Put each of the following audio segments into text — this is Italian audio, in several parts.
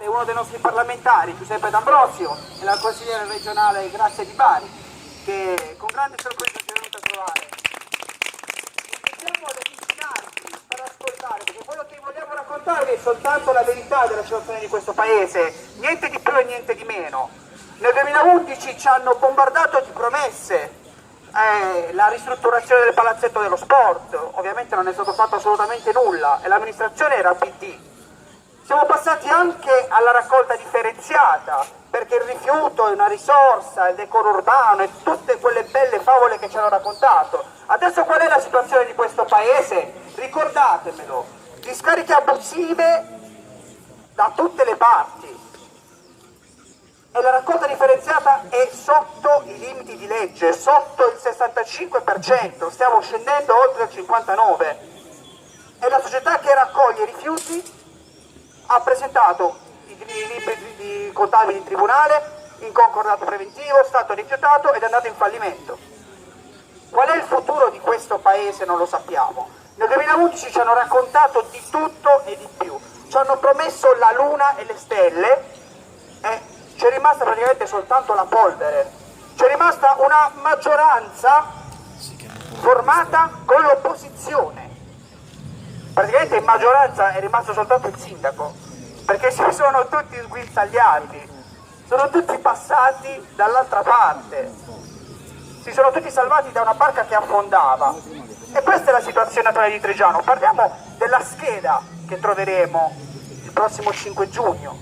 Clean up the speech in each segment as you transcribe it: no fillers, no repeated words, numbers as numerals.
uno dei nostri parlamentari, Giuseppe D'Ambrosio, e la consigliera regionale Grazia Di Bari, che con grande sorpresa ci è venuta a trovare. Invitiamo ad avvicinarci per ascoltare, perché quello che vogliamo raccontarvi è soltanto la verità della situazione di questo paese, niente di più e niente di meno. Nel 2011 ci hanno bombardato di promesse, la ristrutturazione del palazzetto dello sport, ovviamente non è stato fatto assolutamente nulla e l'amministrazione era PD. Siamo passati anche alla raccolta differenziata, perché il rifiuto è una risorsa, il decoro urbano e tutte quelle belle favole che ci hanno raccontato. Adesso qual è la situazione di questo paese? Ricordatemelo, discariche abusive da tutte le parti. E la raccolta differenziata è sotto i limiti di legge, sotto il 65%, stiamo scendendo oltre il 59%. E la società che raccoglie i rifiuti ha presentato i libri contabili in tribunale, in concordato preventivo, è stato rifiutato ed è andato in fallimento. Qual è il futuro di questo paese non lo sappiamo. Nel 2011 ci hanno raccontato di tutto e di più, ci hanno promesso la luna e le stelle e c'è rimasta praticamente soltanto la polvere, c'è rimasta una maggioranza formata con l'opposizione. Praticamente in maggioranza è rimasto soltanto il sindaco, perché si sono tutti sguinzagliati, sono tutti passati dall'altra parte, si sono tutti salvati da una barca che affondava. E questa è la situazione attuale di Trigiano. Parliamo della scheda che troveremo il prossimo 5 giugno.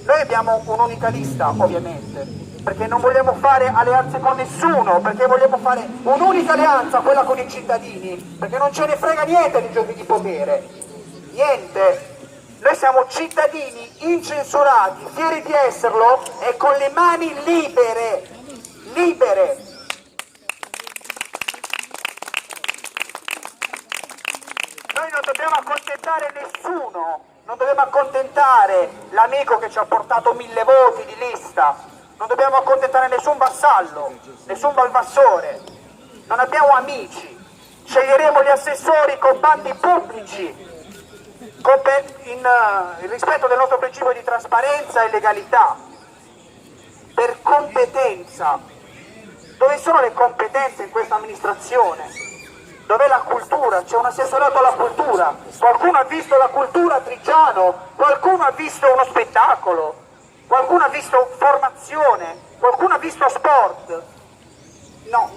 Noi abbiamo un'unica lista, ovviamente, perché non vogliamo fare alleanze con nessuno, perché vogliamo fare un'unica alleanza, quella con i cittadini, perché non ce ne frega niente dei giochi di potere, niente. Noi siamo cittadini incensurati, fieri di esserlo e con le mani libere, libere. Noi non dobbiamo accontentare nessuno. Non dobbiamo accontentare l'amico che ci ha portato 1000 voti di lista, non dobbiamo accontentare nessun vassallo, nessun valvassore, non abbiamo amici, sceglieremo gli assessori con bandi pubblici, in rispetto del nostro principio di trasparenza e legalità, per competenza. Dove sono le competenze in questa amministrazione? Dov'è la cultura? C'è un assessorato alla cultura. Qualcuno ha visto la cultura a Trigiano? Qualcuno ha visto uno spettacolo? Qualcuno ha visto formazione? Qualcuno ha visto sport? No.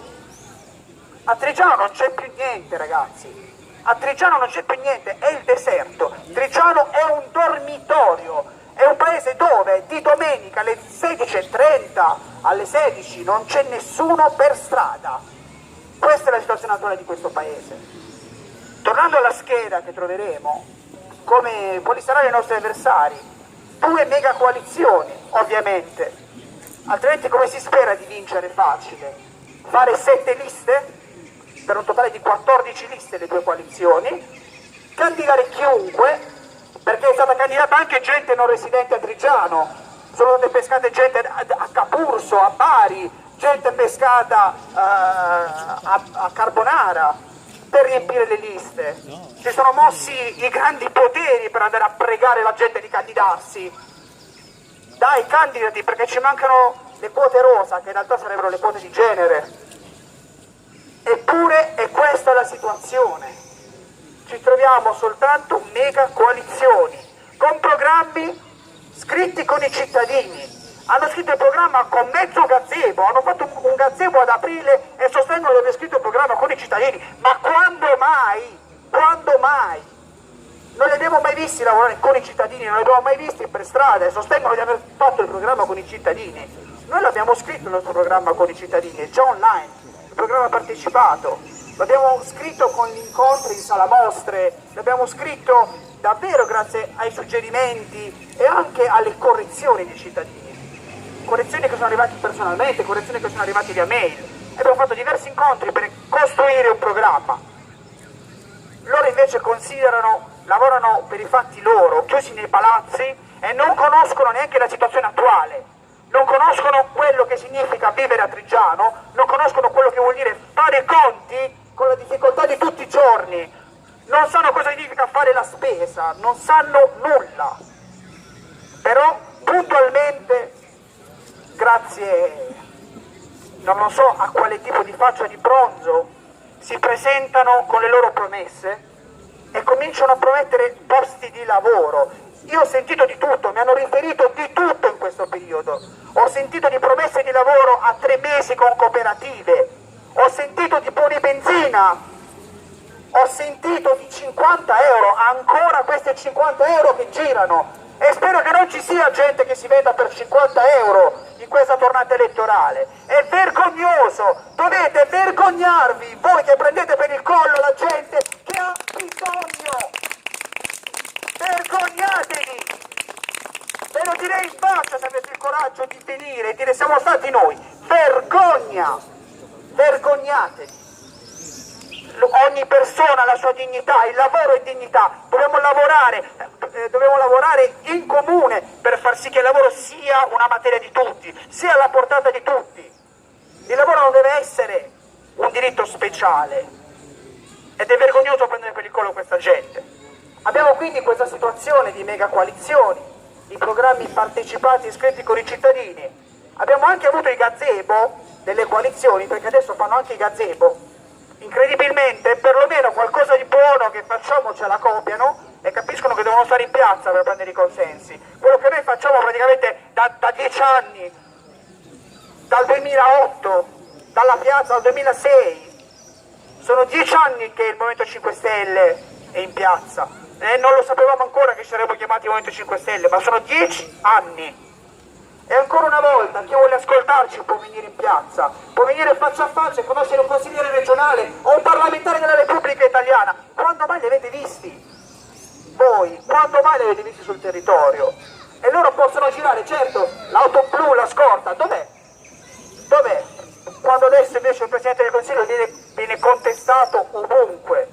A Trigiano non c'è più niente, ragazzi. A Trigiano non c'è più niente, è il deserto. Trigiano è un dormitorio. È un paese dove di domenica alle 16:30 alle 16 non c'è nessuno per strada. Questa è la situazione attuale di questo paese. Tornando alla scheda che troveremo, quali saranno i nostri avversari? 2 mega coalizioni, ovviamente, altrimenti come si spera di vincere facile? Fare 7 liste, per un totale di 14 liste le 2 coalizioni, candidare chiunque, perché è stata candidata anche gente non residente a Trigiano, sono state pescate gente a Capurso, a Bari, gente pescata a Carbonara per riempire le liste. Si sono mossi i grandi poteri per andare a pregare la gente di candidarsi. Dai, candidati, perché ci mancano le quote rosa, che in realtà sarebbero le quote di genere. Eppure è questa la situazione. Ci troviamo soltanto mega coalizioni, con programmi scritti con i cittadini. Hanno scritto il programma con mezzo gazebo, hanno fatto un gazebo ad aprile e sostengono di aver scritto il programma con i cittadini. Ma quando mai? Quando mai? Non li abbiamo mai visti lavorare con i cittadini, non li abbiamo mai visti per strada e sostengono di aver fatto il programma con i cittadini. Noi l'abbiamo scritto il nostro programma con i cittadini, è già online, il programma partecipato. L'abbiamo scritto con gli incontri in sala mostre, l'abbiamo scritto davvero grazie ai suggerimenti e anche alle correzioni dei cittadini. Correzioni che sono arrivate personalmente, correzioni che sono arrivate via mail. Abbiamo fatto diversi incontri per costruire un programma. Loro invece lavorano per i fatti loro, chiusi nei palazzi e non conoscono neanche la situazione attuale. Non conoscono quello che significa vivere a Trigiano, non conoscono quello che vuol dire fare i conti con la difficoltà di tutti i giorni, non sanno cosa significa fare la spesa, non sanno nulla. Però puntualmente, grazie, non so a quale tipo di faccia di bronzo, si presentano con le loro promesse e cominciano a promettere posti di lavoro. Io ho sentito di tutto, mi hanno riferito di tutto in questo periodo. Ho sentito di promesse di lavoro a 3 mesi con cooperative, ho sentito di buoni benzina, ho sentito di 50 euro, ancora questi 50 euro che girano. E spero che non ci sia gente che si venda per 50 euro in questa tornata elettorale. È vergognoso, dovete vergognarvi, voi che prendete per il collo la gente che ha bisogno. Vergognatevi! Ve lo direi in faccia se avete il coraggio di venire e dire siamo stati noi. Vergogna! Vergognatevi! Ogni persona ha la sua dignità, il lavoro è dignità, dobbiamo lavorare in comune per far sì che il lavoro sia una materia di tutti, sia alla portata di tutti. Il lavoro non deve essere un diritto speciale ed è vergognoso prendere per il collo questa gente. Abbiamo quindi questa situazione di mega coalizioni, i programmi partecipati iscritti con i cittadini. Abbiamo anche avuto i gazebo delle coalizioni, perché adesso fanno anche i gazebo. Incredibilmente, perlomeno qualcosa di buono che facciamo ce la copiano e capiscono che devono stare in piazza per prendere i consensi. Quello che noi facciamo praticamente da 10 anni, dal 2008, dalla piazza al 2006, sono 10 anni che il Movimento 5 Stelle è in piazza. Non lo sapevamo ancora che saremmo chiamati Movimento 5 Stelle, ma sono 10 anni. E ancora una volta, chi vuole ascoltarci può venire in piazza, può venire faccia a faccia e conoscere un consigliere regionale o un parlamentare della Repubblica Italiana. Quando mai li avete visti? Voi, quando mai li avete visti sul territorio? E loro possono girare, certo, l'auto blu, la scorta, dov'è? Dov'è? Quando adesso invece il Presidente del Consiglio viene contestato ovunque.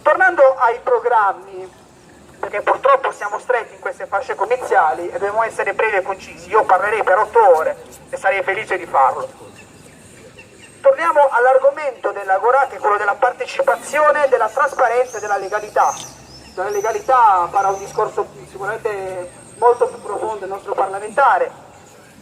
Tornando ai programmi, perché purtroppo siamo stretti in queste fasce comiziali e dobbiamo essere brevi e concisi. Io parlerei per 8 ore e sarei felice di farlo. Torniamo all'argomento dell'Agorà, che è quello della partecipazione, della trasparenza e della legalità. Della legalità farà un discorso sicuramente molto più profondo il nostro parlamentare.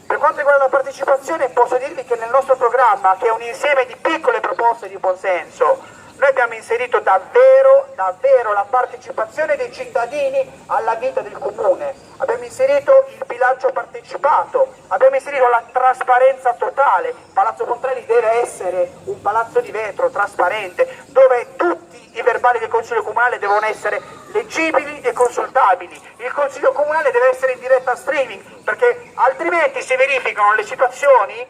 Per quanto riguarda la partecipazione, posso dirvi che nel nostro programma, che è un insieme di piccole proposte di buonsenso, noi abbiamo inserito davvero la partecipazione dei cittadini alla vita del comune, abbiamo inserito il bilancio partecipato, abbiamo inserito la trasparenza totale. Palazzo Contrelli deve essere un palazzo di vetro trasparente, dove tutti i verbali del Consiglio Comunale devono essere leggibili e consultabili. Il Consiglio Comunale deve essere in diretta streaming, perché altrimenti si verificano le situazioni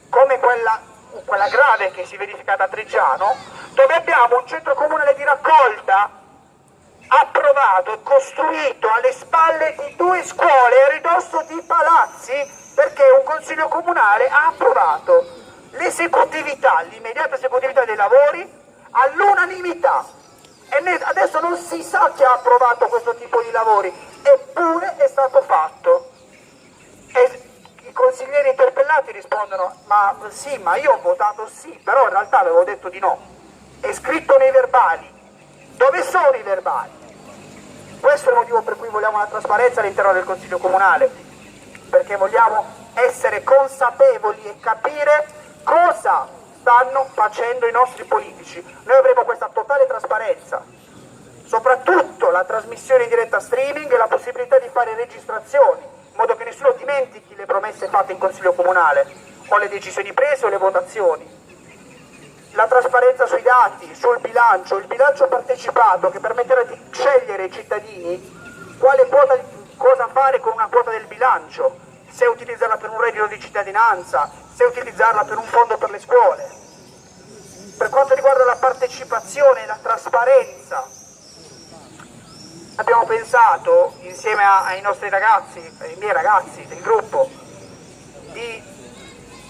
come quella grave che si è verificata a Triggiano, dove abbiamo un centro comunale di raccolta approvato e costruito alle spalle di 2 scuole a ridosso di palazzi, perché un consiglio comunale ha approvato l'esecutività, l'immediata esecutività dei lavori all'unanimità. E adesso non si sa chi ha approvato questo tipo di lavori, eppure è stato fatto. E i consiglieri interpellati rispondono: ma sì, ma io ho votato sì, però in realtà avevo detto di no. È scritto nei verbali. Dove sono i verbali? Questo è il motivo per cui vogliamo la trasparenza all'interno del Consiglio Comunale, perché vogliamo essere consapevoli e capire cosa stanno facendo i nostri politici. Noi avremo questa totale trasparenza, soprattutto la trasmissione in diretta streaming e la possibilità di fare registrazioni, in modo che nessuno dimentichi le promesse fatte in Consiglio Comunale, o le decisioni prese o le votazioni. La trasparenza sui dati, sul bilancio, il bilancio partecipato che permetterà di scegliere ai cittadini cosa fare con una quota del bilancio, se utilizzarla per un reddito di cittadinanza, se utilizzarla per un fondo per le scuole. Per quanto riguarda la partecipazione e la trasparenza, abbiamo pensato, insieme ai nostri ragazzi, ai miei ragazzi del gruppo, di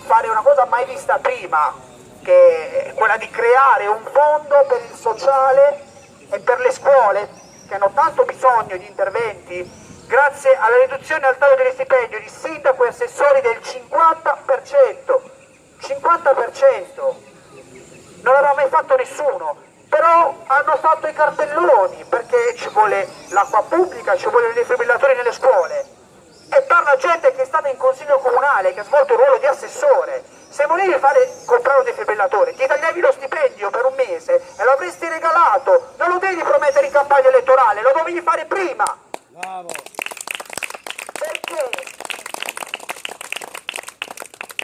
fare una cosa mai vista prima, che è quella di creare un fondo per il sociale e per le scuole che hanno tanto bisogno di interventi, grazie alla riduzione al taglio degli stipendi di sindaco e assessori del 50%. 50%! Non l'aveva mai fatto nessuno, però hanno fatto i cartelloni, perché ci vuole l'acqua pubblica, ci vuole i defibrillatori nelle scuole. e parla gente che è stata in consiglio comunale, che ha svolto il ruolo di assessore. Se volevi comprare un defibrillatore, ti tagliavi lo stipendio per un mese e lo avresti regalato, non lo devi promettere in campagna elettorale, lo dovevi fare prima. Bravo. Perché?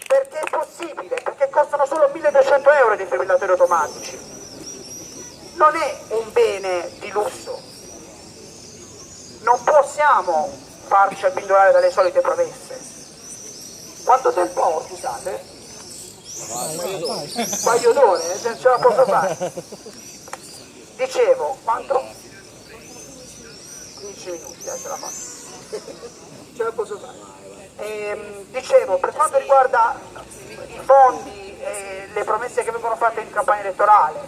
Perché è possibile, perché costano solo 1.200 euro i defibrillatori automatici. Non è un bene di lusso. Non possiamo farci abbindolare dalle solite promesse. Quanto tempo ho, scusate? Un paio d'ore, se ce la posso fare. Dicevo, quanto? 15 minuti, ce la faccio. Ce la posso fare. Dicevo, per quanto riguarda i fondi e le promesse che vengono fatte in campagna elettorale,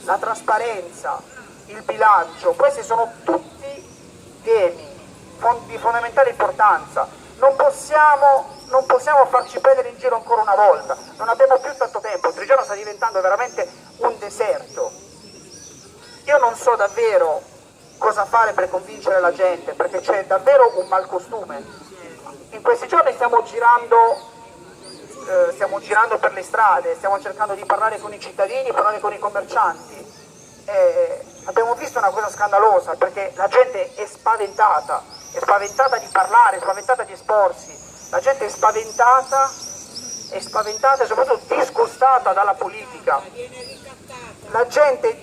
la trasparenza, il bilancio, questi sono tutti temi di fondamentale importanza. Non possiamo farci prendere in giro ancora una volta, non abbiamo più tanto tempo, Trigiano sta diventando veramente un deserto. Io non so davvero cosa fare per convincere la gente, perché c'è davvero un malcostume. In questi giorni stiamo girando per le strade, stiamo cercando di parlare con i cittadini, parlare con i commercianti. Abbiamo visto una cosa scandalosa, perché la gente è spaventata di parlare, è spaventata di esporsi, la gente è spaventata e soprattutto disgustata dalla politica. La gente è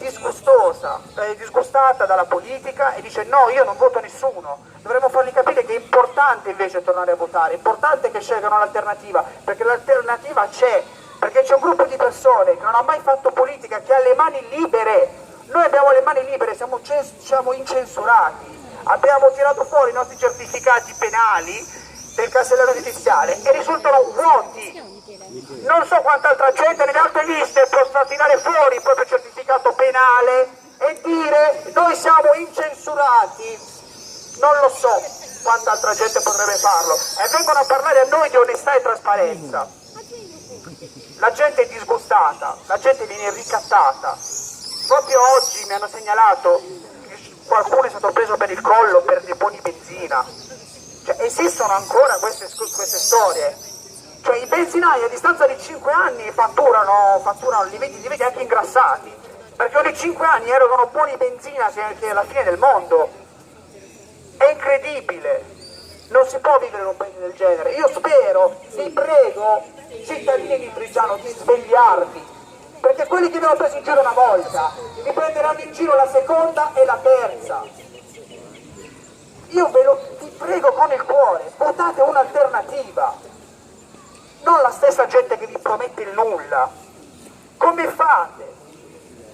disgustata dalla politica e dice no, io non voto nessuno. Dovremmo fargli capire che è importante invece tornare a votare, è importante che scelgano l'alternativa, perché l'alternativa c'è, perché c'è un gruppo di persone che non ha mai fatto politica, che ha le mani libere. Noi abbiamo le mani libere, siamo incensurati. Abbiamo tirato fuori i nostri certificati penali del cancellerio giudiziale e risultano vuoti. Non so quanta altra gente nelle altre liste possa tirare fuori il proprio certificato penale e dire noi siamo incensurati. Non lo so quanta altra gente potrebbe farlo. E vengono a parlare a noi di onestà e trasparenza. La gente è disgustata, la gente viene ricattata. Proprio oggi mi hanno segnalato che qualcuno è stato preso per il collo per dei buoni benzina. Cioè, esistono ancora queste storie. Cioè, i benzinai a distanza di 5 anni fatturano li vedi anche ingrassati, perché ogni 5 anni erogano buoni benzina che è la fine del mondo. È incredibile, non si può vivere in un paese del genere. Io spero, vi prego, cittadini di Trigiano, di svegliarvi, perché quelli che vi hanno preso in giro una volta vi prenderanno in giro la seconda e la terza. Io vi prego con il cuore, votate un'alternativa, non la stessa gente che vi promette il nulla. Come fate?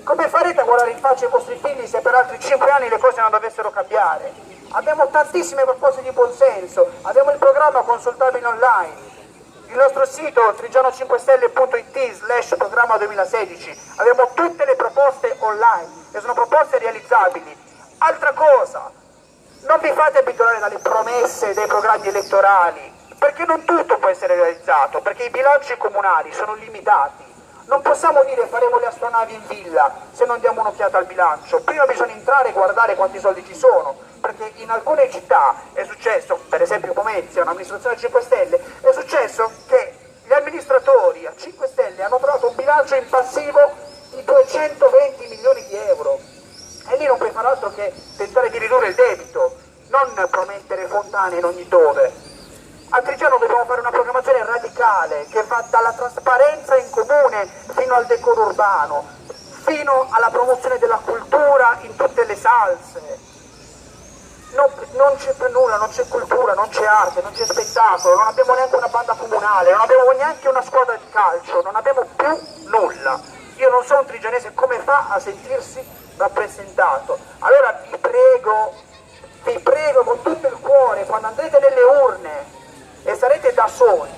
Come farete a guardare in faccia i vostri figli se per altri 5 anni le cose non dovessero cambiare? Abbiamo tantissime proposte di buonsenso, abbiamo il programma consultabile online, il nostro sito trigiano5stelle.it/programma 2016, abbiamo tutte le proposte online e sono proposte realizzabili. Altra cosa, non vi fate abituare dalle promesse dei programmi elettorali, perché non tutto può essere realizzato, perché i bilanci comunali sono limitati. Non possiamo dire faremo le astronavi in villa se non diamo un'occhiata al bilancio. Prima bisogna entrare e guardare quanti soldi ci sono, perché in alcune città è successo, per esempio Pomezia, un'amministrazione a 5 Stelle, è successo che gli amministratori a 5 Stelle hanno trovato un bilancio in passivo di 220 milioni di euro. E lì non puoi fare altro che tentare di ridurre il debito, non promettere fontane in ogni dove. A Trigiano dobbiamo fare una programmazione radicale che va dalla trasparenza in comune fino al decoro urbano, fino alla promozione della cultura in tutte le salse. Non c'è più nulla, non c'è cultura, non c'è arte, non c'è spettacolo, non abbiamo neanche una banda comunale, non abbiamo neanche una squadra di calcio, non abbiamo più nulla. Io non so un trigianese come fa a sentirsi rappresentato. Allora vi prego con tutto il cuore, quando andrete nelle urne e sarete da soli,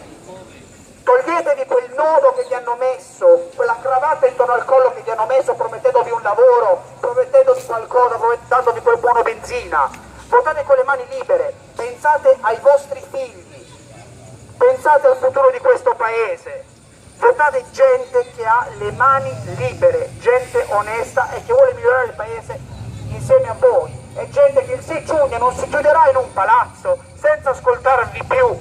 toglietevi quel nodo che vi hanno messo, quella cravatta intorno al collo che vi hanno messo promettendovi un lavoro, promettendovi qualcosa, promettendovi quel buono benzina. Votate con le mani libere, pensate ai vostri figli, pensate al futuro di questo paese, votate gente che ha le mani libere, gente onesta e che vuole migliorare il paese insieme a voi, e gente che il 6 giugno non si chiuderà in un palazzo senza ascoltarvi più,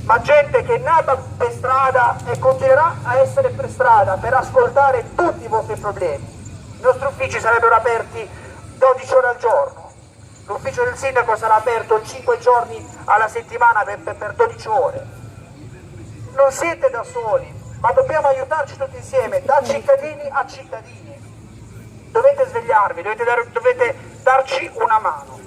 ma gente che è nata per strada e continuerà a essere per strada per ascoltare tutti i vostri problemi. I nostri uffici sarebbero aperti 12 ore al giorno, l'ufficio del sindaco sarà aperto 5 giorni alla settimana per 12 ore. Non siete da soli, ma dobbiamo aiutarci tutti insieme, da cittadini a cittadini. Dovete svegliarvi, dovete darci una mano.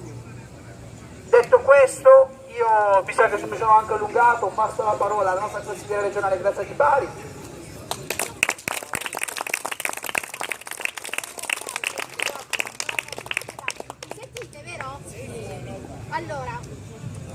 Detto questo, io mi sa che mi sono anche allungato, passo la parola alla nostra consigliera regionale Grazia Di Bari. Sentite, vero? Allora,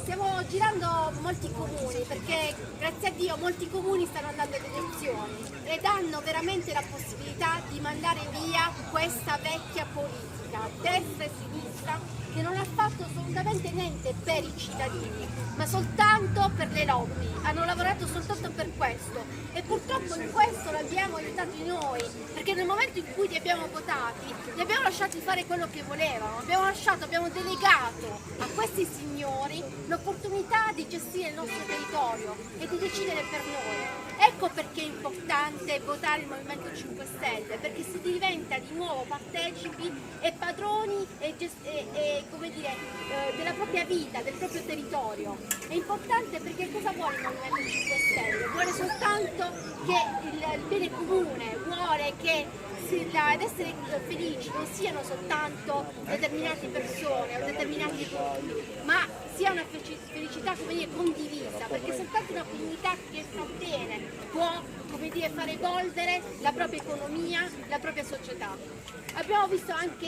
stiamo girando molti comuni perché grazie a Dio molti comuni stanno andando alle elezioni ed hanno veramente la possibilità di mandare via questa vecchia politica, destra e sinistra, che non ha fatto assolutamente niente per i cittadini, ma soltanto per le lobby. Hanno lavorato soltanto per questo e purtroppo in questo l'abbiamo aiutati noi, perché nel momento in cui li abbiamo votati, li abbiamo lasciati fare quello che volevano, abbiamo delegato a questi signori l'opportunità di gestire il nostro territorio e di decidere per noi. Ecco perché è importante votare il Movimento 5 Stelle, perché si diventa di nuovo partecipi e padroni come dire, della propria vita, del proprio territorio. È importante perché cosa vuole il Movimento 5 Stelle? Vuole soltanto che il bene comune, vuole che ad essere felici non siano soltanto determinate persone o determinati gruppi, ma sia una felicità, come dire, condivisa, perché soltanto una comunità che sta bene può, come dire, far evolvere la propria economia, la propria società. Abbiamo visto anche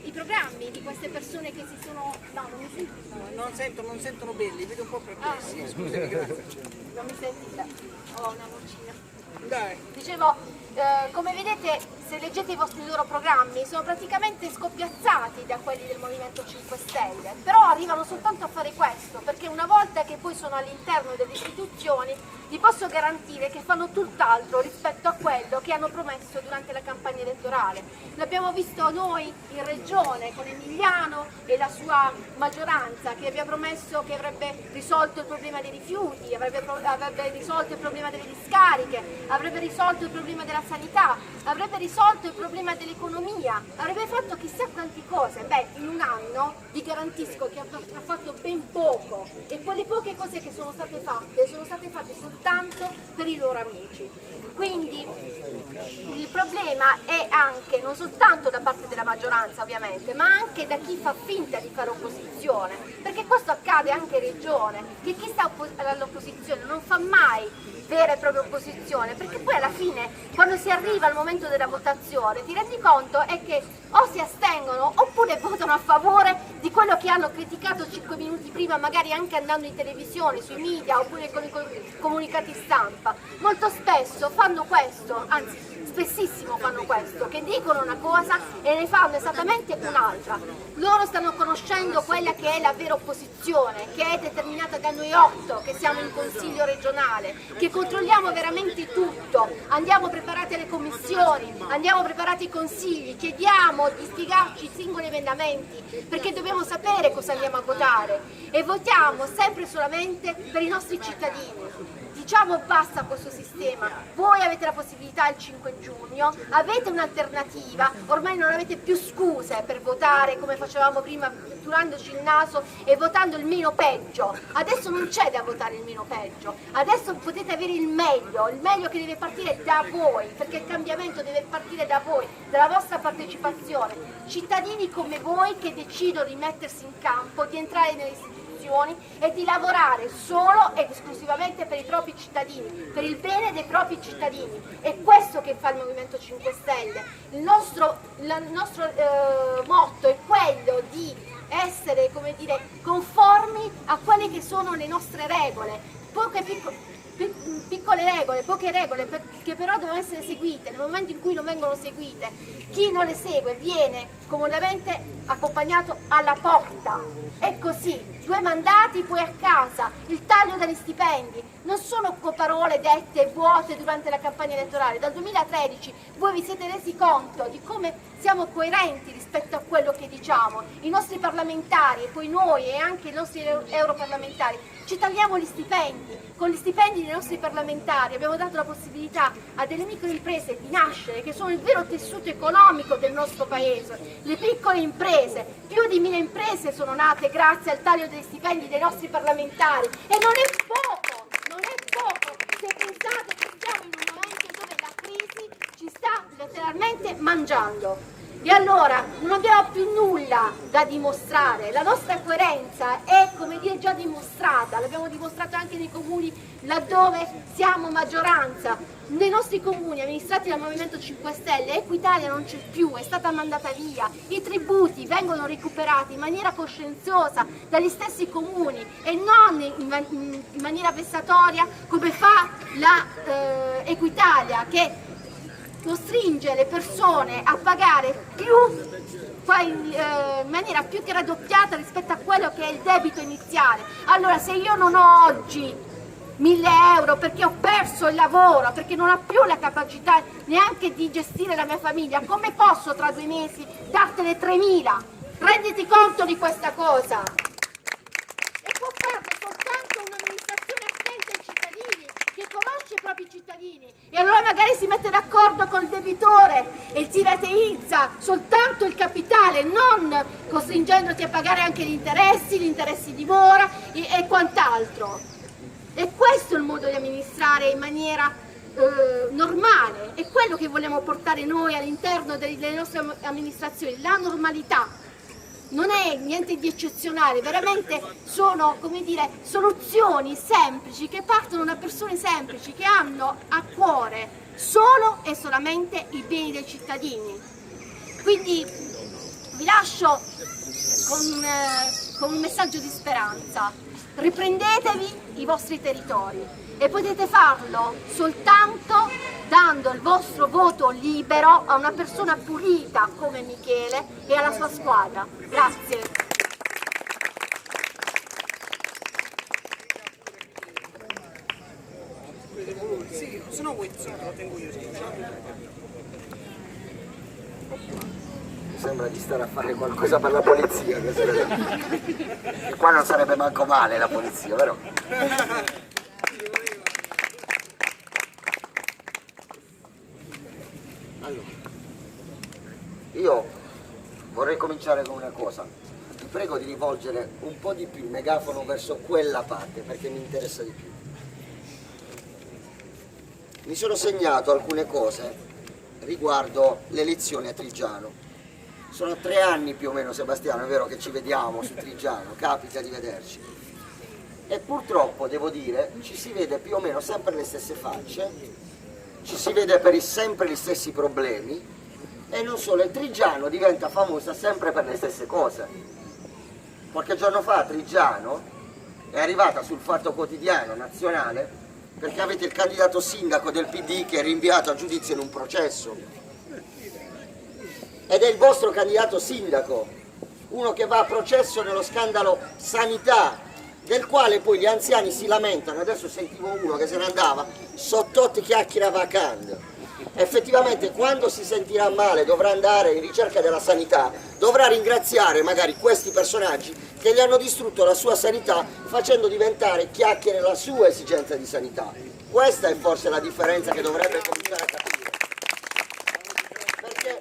i programmi di queste persone che si sono... No, non mi sentite? Non sentono bene, li vedo un po' perplessi. Scusami, grazie. Non mi sentite? Ho una vocina. Dai. Dicevo, come vedete, se leggete i vostri loro programmi, sono praticamente scoppiazzati da quelli del Movimento 5 Stelle, però arrivano soltanto a fare questo, perché una volta che poi sono all'interno delle istituzioni, vi posso garantire che fanno tutt'altro rispetto a quello che hanno promesso durante la campagna elettorale. L'abbiamo visto noi in regione con Emiliano e la sua maggioranza, che aveva promesso che avrebbe risolto il problema dei rifiuti, avrebbe risolto il problema delle discariche, avrebbe risolto il problema della sanità, avrebbe risolto il problema dell'economia, avrebbe fatto chissà quante cose. Beh, in un anno vi garantisco che ha fatto ben poco, e quelle poche cose che sono state fatte soltanto per i loro amici. Quindi il problema è anche non soltanto da parte della maggioranza ovviamente, ma anche da chi fa finta di fare opposizione, perché questo accade anche in regione, che chi sta all'opposizione non fa mai vera e propria opposizione, perché poi alla fine quando si arriva al momento della votazione ti rendi conto è che o si astengono oppure votano a favore di quello che hanno criticato 5 minuti prima, magari anche andando in televisione, sui media oppure con i comunicati stampa. Molto spesso fanno questo, anzi spessissimo fanno questo, che dicono una cosa e ne fanno esattamente un'altra. Loro stanno conoscendo quella che è la vera opposizione, che è determinata da noi 8 che siamo in consiglio regionale, che controlliamo veramente tutto, andiamo preparati alle commissioni, andiamo preparati ai consigli, chiediamo di spiegarci i singoli emendamenti perché dobbiamo sapere cosa andiamo a votare e votiamo sempre e solamente per i nostri cittadini. Diciamo basta a questo sistema, voi avete la possibilità il 5 giugno, avete un'alternativa, ormai non avete più scuse per votare come facevamo prima, turandoci il naso e votando il meno peggio. Adesso non c'è da votare il meno peggio, adesso potete avere il meglio che deve partire da voi, perché il cambiamento deve partire da voi, dalla vostra partecipazione, cittadini come voi che decidono di mettersi in campo, di entrare nelle istituzioni e di lavorare solo ed esclusivamente per i propri cittadini, per il bene dei propri cittadini. È questo che fa il Movimento 5 Stelle. Il nostro motto è quello di essere, come dire, conformi a quelle che sono le nostre regole. piccole regole, poche regole, che però devono essere seguite. Nel momento in cui non vengono seguite, chi non le segue viene comodamente accompagnato alla porta. È così. 2 mandati, poi a casa. Il taglio degli stipendi non sono parole dette vuote durante la campagna elettorale. Dal 2013 voi vi siete resi conto di come siamo coerenti rispetto a quello che diciamo. I nostri parlamentari, e poi noi e anche i nostri europarlamentari, ci tagliamo gli stipendi. Con gli stipendi dei nostri parlamentari abbiamo dato la possibilità a delle microimprese di nascere, che sono il vero tessuto economico del nostro paese. Le piccole imprese, più di 1000 imprese sono nate grazie al taglio degli stipendi dei nostri parlamentari, e non è poco, non è poco se pensate che siamo in un momento dove la crisi ci sta letteralmente mangiando. E allora non abbiamo più nulla da dimostrare, la nostra coerenza è, come dire, già dimostrata, l'abbiamo dimostrato anche nei comuni laddove siamo maggioranza. Nei nostri comuni amministrati dal Movimento 5 Stelle Equitalia non c'è più, è stata mandata via, i tributi vengono recuperati in maniera coscienziosa dagli stessi comuni e non in maniera vessatoria come fa la Equitalia, che costringe le persone a pagare in maniera più che raddoppiata rispetto a quello che è il debito iniziale. Allora, se io non ho oggi 1000 euro perché ho perso il lavoro, perché non ho più la capacità neanche di gestire la mia famiglia, come posso tra 2 mesi dartene 3000? Renditi conto di questa cosa. E può farlo soltanto un'amministrazione attenta ai cittadini, che conosce i propri cittadini, e allora magari si mette d'accordo col debitore e ti rateizza soltanto il capitale, non costringendoti a pagare anche gli interessi di mora e quant'altro. E questo è il modo di amministrare in maniera normale, è quello che vogliamo portare noi all'interno delle nostre amministrazioni, la normalità. Non è niente di eccezionale, veramente sono, come dire, soluzioni semplici che partono da persone semplici che hanno a cuore solo e solamente i beni dei cittadini. Quindi vi lascio con un messaggio di speranza: riprendetevi i vostri territori, e potete farlo soltanto dando il vostro voto libero a una persona pulita come Michele e alla sua squadra. Grazie. Sì, se no vuoi, se no te lo tengo io. Mi sembra di stare a fare qualcosa per la polizia. E qua non sarebbe manco male la polizia, vero? Allora, io vorrei cominciare con una cosa. Vi prego di rivolgere un po' di più il megafono verso quella parte, perché mi interessa di più. Mi sono segnato alcune cose riguardo le elezioni a Trigiano. Sono 3 anni più o meno, Sebastiano, è vero che ci vediamo su Trigiano, capita di vederci. E purtroppo, devo dire, ci si vede più o meno sempre le stesse facce, ci si vede per sempre gli stessi problemi, e non solo, il Trigiano diventa famosa sempre per le stesse cose. Qualche giorno fa a Trigiano è arrivata sul Fatto Quotidiano nazionale perché avete il candidato sindaco del PD che è rinviato a giudizio in un processo. Ed è il vostro candidato sindaco, uno che va a processo nello scandalo sanità, del quale poi gli anziani si lamentano. Adesso sentivo uno che se ne andava, sottotti chiacchierava a Cannes. Effettivamente quando si sentirà male dovrà andare in ricerca della sanità, dovrà ringraziare magari questi personaggi che gli hanno distrutto la sua sanità facendo diventare chiacchiere la sua esigenza di sanità. Questa è forse la differenza che dovrebbe cominciare a capire. Perché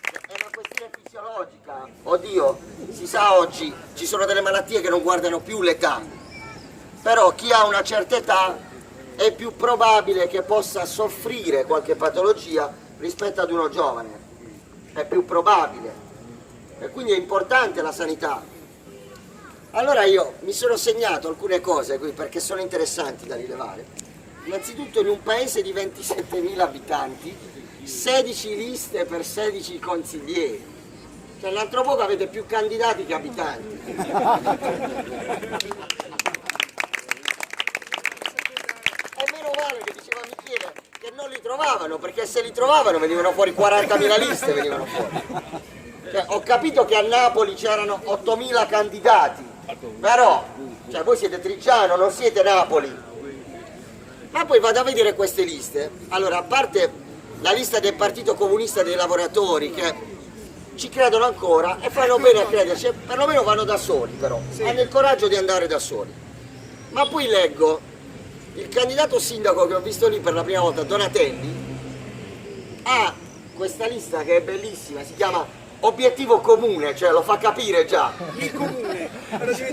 è una questione fisiologica. Oddio, si sa oggi ci sono delle malattie che non guardano più l'età, però chi ha una certa età è più probabile che possa soffrire qualche patologia rispetto ad uno giovane, è più probabile, e quindi è importante la sanità. Allora io mi sono segnato alcune cose qui perché sono interessanti da rilevare. Innanzitutto, in un paese di 27.000 abitanti, 16 liste per 16 consiglieri, cioè l'altro poco avete più candidati che abitanti. che non li trovavano, perché se li trovavano venivano fuori 40.000 liste, venivano fuori. Cioè, ho capito che a Napoli c'erano 8.000 candidati, però cioè, voi siete Trigiano, non siete Napoli. Ma poi vado a vedere queste liste. Allora, a parte la lista del Partito Comunista dei Lavoratori, che ci credono ancora e fanno bene a crederci, perlomeno vanno da soli, però hanno il coraggio di andare da soli. Ma poi leggo il candidato sindaco che ho visto lì per la prima volta, Donatelli, ha questa lista che è bellissima, si chiama Obiettivo Comune, cioè lo fa capire già. Il comune.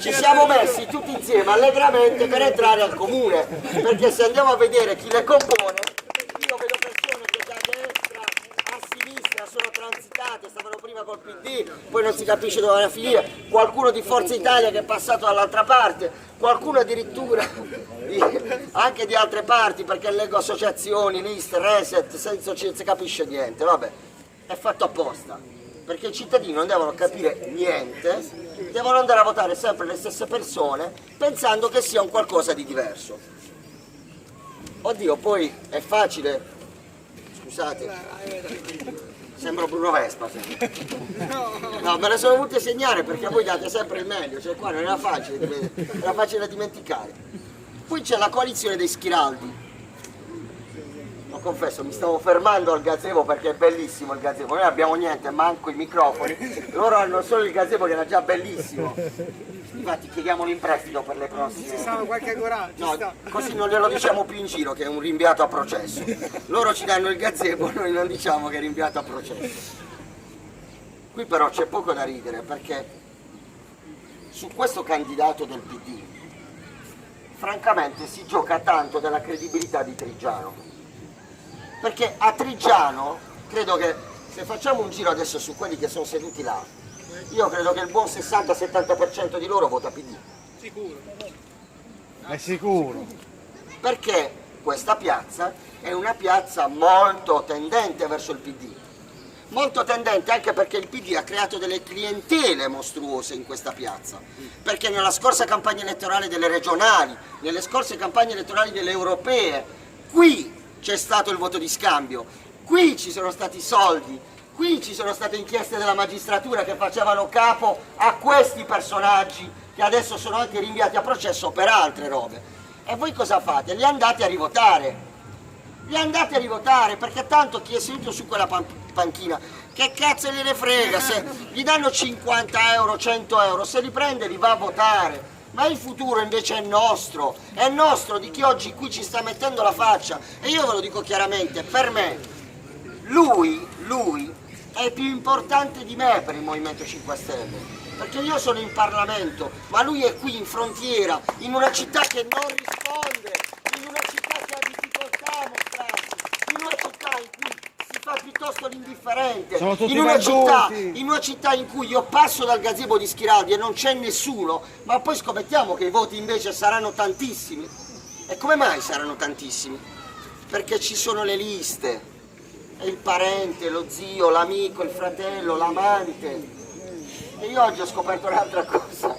Ci siamo messi tutti insieme allegramente per entrare al comune, perché se andiamo a vedere chi le compone, io vedo persone che da destra a sinistra sono transitate, stavano prima col PD, poi non si capisce dove vanno a finire, qualcuno di Forza Italia che è passato dall'altra parte, qualcuno addirittura anche di altre parti, perché leggo associazioni, liste, reset, senza non si capisce niente, vabbè, è fatto apposta, perché i cittadini non devono capire niente, devono andare a votare sempre le stesse persone pensando che sia un qualcosa di diverso. Oddio, poi è facile, scusate, sembro Bruno Vespa. No, me le sono volute segnare perché voi date sempre il meglio, cioè qua non era facile da dimenticare. Poi c'è la coalizione dei Schiraldi. Lo confesso, mi stavo fermando al gazebo perché è bellissimo il gazebo, noi abbiamo niente, manco i microfoni, loro hanno solo il gazebo che era già bellissimo. Infatti chiediamolo in prestito per le prossime. Ci stanno qualche coraggio. No, così non glielo diciamo più in giro che è un rinviato a processo. Loro ci danno il gazebo, noi non diciamo che è rinviato a processo. Qui però c'è poco da ridere perché su questo candidato del PD francamente si gioca tanto della credibilità di Trigiano. Perché a Trigiano credo che se facciamo un giro adesso su quelli che sono seduti là, io credo che il buon 60-70% di loro vota PD. Sicuro. È sicuro. Perché questa piazza è una piazza molto tendente verso il PD. Molto tendente anche perché il PD ha creato delle clientele mostruose in questa piazza. Perché nella scorsa campagna elettorale delle regionali, nelle scorse campagne elettorali delle europee, qui c'è stato il voto di scambio, qui ci sono stati soldi, qui ci sono state inchieste della magistratura che facevano capo a questi personaggi che adesso sono anche rinviati a processo per altre robe. E voi cosa fate? Li andate a rivotare. Li andate a rivotare perché tanto chi è seduto su quella panchina, che cazzo gliene frega, se gli danno 50 euro, 100 euro, se li prende li va a votare. Ma il futuro invece è nostro di chi oggi qui ci sta mettendo la faccia. E io ve lo dico chiaramente, per me, lui è più importante di me per il Movimento 5 Stelle, perché io sono in Parlamento, ma lui è qui in frontiera, in una città che non risponde, in una città che ha difficoltà a mostrarsi, in una città in cui si fa piuttosto l'indifferente, in una città in cui io passo dal gazebo di Schiraldi e non c'è nessuno, ma poi scommettiamo che i voti invece saranno tantissimi. E come mai saranno tantissimi? Perché ci sono le liste. È il parente, lo zio, l'amico, il fratello, l'amante. E io oggi ho scoperto un'altra cosa.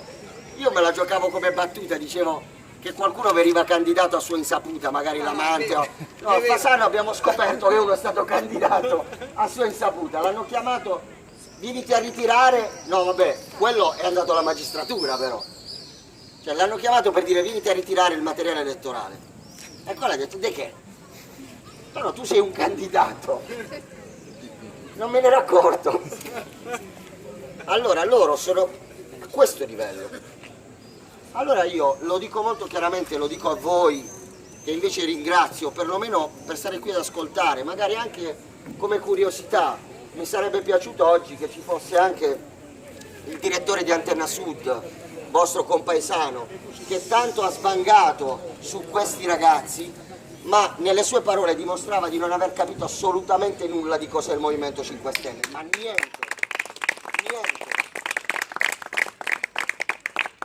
Io me la giocavo come battuta, dicevo che qualcuno veniva candidato a sua insaputa, magari l'amante. No, a Fasano abbiamo scoperto che uno è stato candidato a sua insaputa. L'hanno chiamato, venite a ritirare. No, vabbè, quello è andato alla magistratura però. Cioè l'hanno chiamato per dire venite a ritirare il materiale elettorale. E quello ha detto, di che? No, tu sei un candidato, non me ne ero accorto. Allora loro sono a questo livello. Allora io lo dico molto chiaramente, lo dico a voi che invece ringrazio perlomeno per stare qui ad ascoltare, magari anche come curiosità. Mi sarebbe piaciuto oggi che ci fosse anche il direttore di Antenna Sud, vostro compaesano, che tanto ha sbangato su questi ragazzi, ma nelle sue parole dimostrava di non aver capito assolutamente nulla di cos'è il Movimento 5 Stelle, ma niente.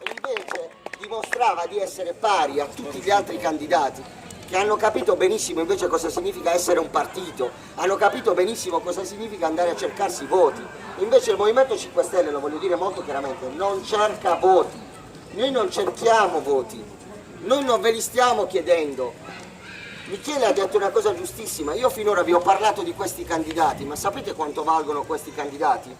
E invece dimostrava di essere pari a tutti gli altri candidati che hanno capito benissimo invece cosa significa essere un partito, hanno capito benissimo cosa significa andare a cercarsi voti. Invece il Movimento 5 Stelle, lo voglio dire molto chiaramente, non cerca voti, noi non cerchiamo voti, noi non ve li stiamo chiedendo. Michele ha detto una cosa giustissima, io finora vi ho parlato di questi candidati, ma sapete quanto valgono questi candidati?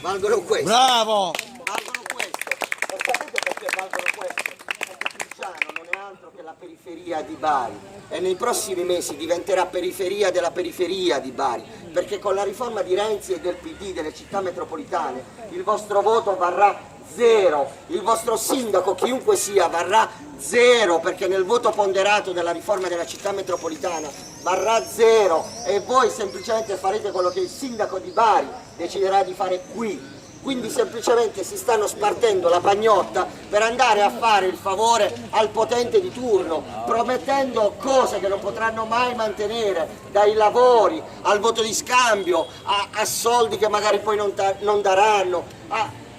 Valgono questo. Bravo! Valgono questo. E sapete perché valgono questo? Perché Triggiano non è altro che la periferia di Bari e nei prossimi mesi diventerà periferia della periferia di Bari, perché con la riforma di Renzi e del PD delle città metropolitane il vostro voto varrà zero, il vostro sindaco, chiunque sia, varrà zero, perché nel voto ponderato della riforma della città metropolitana varrà zero e voi semplicemente farete quello che il sindaco di Bari deciderà di fare qui. Quindi semplicemente si stanno spartendo la pagnotta per andare a fare il favore al potente di turno, promettendo cose che non potranno mai mantenere, dai lavori al voto di scambio, a soldi che magari poi non daranno.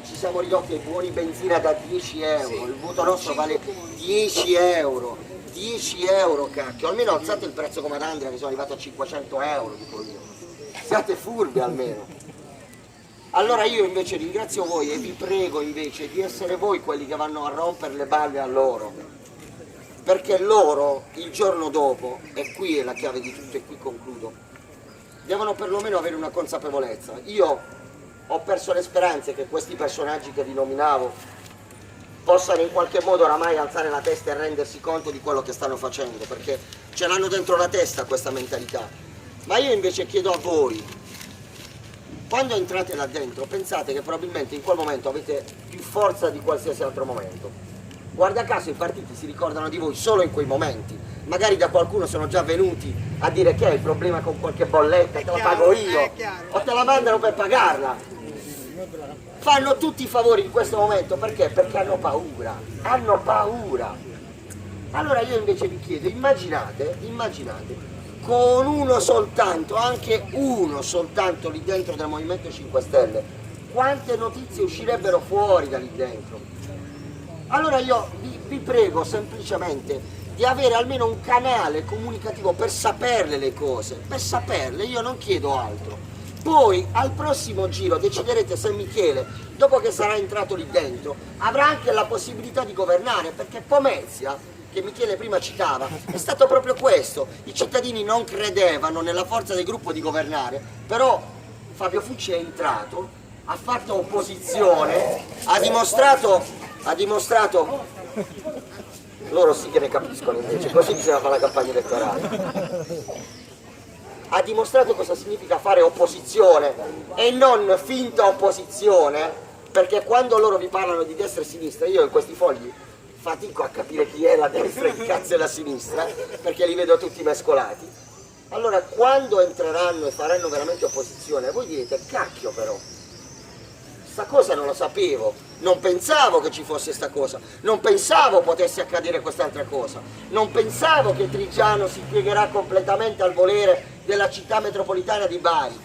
Ci siamo ridotti ai buoni benzina da 10 euro, il voto nostro vale 10 euro, 10 euro cacchio, almeno alzate il prezzo come ad Andrea che sono arrivato a 500 euro, dico io, siate furbi almeno. Allora io invece ringrazio voi e vi prego invece di essere voi quelli che vanno a rompere le balle a loro, perché loro il giorno dopo, e qui è la chiave di tutto e qui concludo, devono perlomeno avere una consapevolezza. Io ho perso le speranze che questi personaggi che vi nominavo possano in qualche modo oramai alzare la testa e rendersi conto di quello che stanno facendo, perché ce l'hanno dentro la testa questa mentalità. Ma io invece chiedo a voi, quando entrate là dentro pensate che probabilmente in quel momento avete più forza di qualsiasi altro momento. Guarda caso i partiti si ricordano di voi solo in quei momenti, magari da qualcuno sono già venuti a dire che hai problema con qualche bolletta, te la pago io, o te la mandano per pagarla. Fanno tutti i favori in questo momento perché? Perché hanno paura, hanno paura. Allora io invece vi chiedo, immaginate, con uno soltanto, anche uno soltanto lì dentro del Movimento 5 Stelle, quante notizie uscirebbero fuori da lì dentro. Allora io vi prego semplicemente di avere almeno un canale comunicativo per saperle le cose, per saperle, io non chiedo altro. Poi al prossimo giro deciderete se Michele, dopo che sarà entrato lì dentro, avrà anche la possibilità di governare, perché Pomezia, che Michele prima citava, è stato proprio questo. I cittadini non credevano nella forza del gruppo di governare, però Fabio Fucci è entrato, ha fatto opposizione, ha dimostrato, loro sì che ne capiscono invece, così bisogna fare la campagna elettorale. Ha dimostrato cosa significa fare opposizione e non finta opposizione, perché quando loro vi parlano di destra e sinistra, io in questi fogli fatico a capire chi è la destra e chi cazzo è la sinistra, perché li vedo tutti mescolati. Allora quando entreranno e faranno veramente opposizione, voi direte, cacchio però, sta cosa non lo sapevo, non pensavo che ci fosse sta cosa, non pensavo potesse accadere quest'altra cosa, non pensavo che Triggiano si piegherà completamente al volere della città metropolitana di Bari.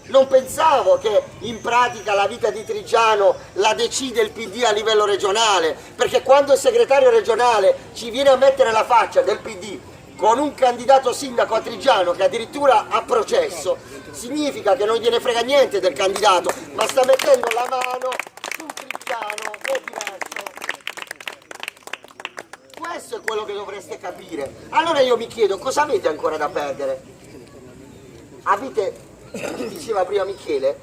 Non pensavo che in pratica la vita di Triggiano la decide il PD a livello regionale, perché quando il segretario regionale ci viene a mettere la faccia del PD con un candidato sindaco a Triggiano che addirittura ha processo, significa che non gliene frega niente del candidato, ma sta mettendo la mano su Triggiano, è diverso. Questo è quello che dovreste capire. Allora io mi chiedo, cosa avete ancora da perdere? Avete, diceva prima Michele,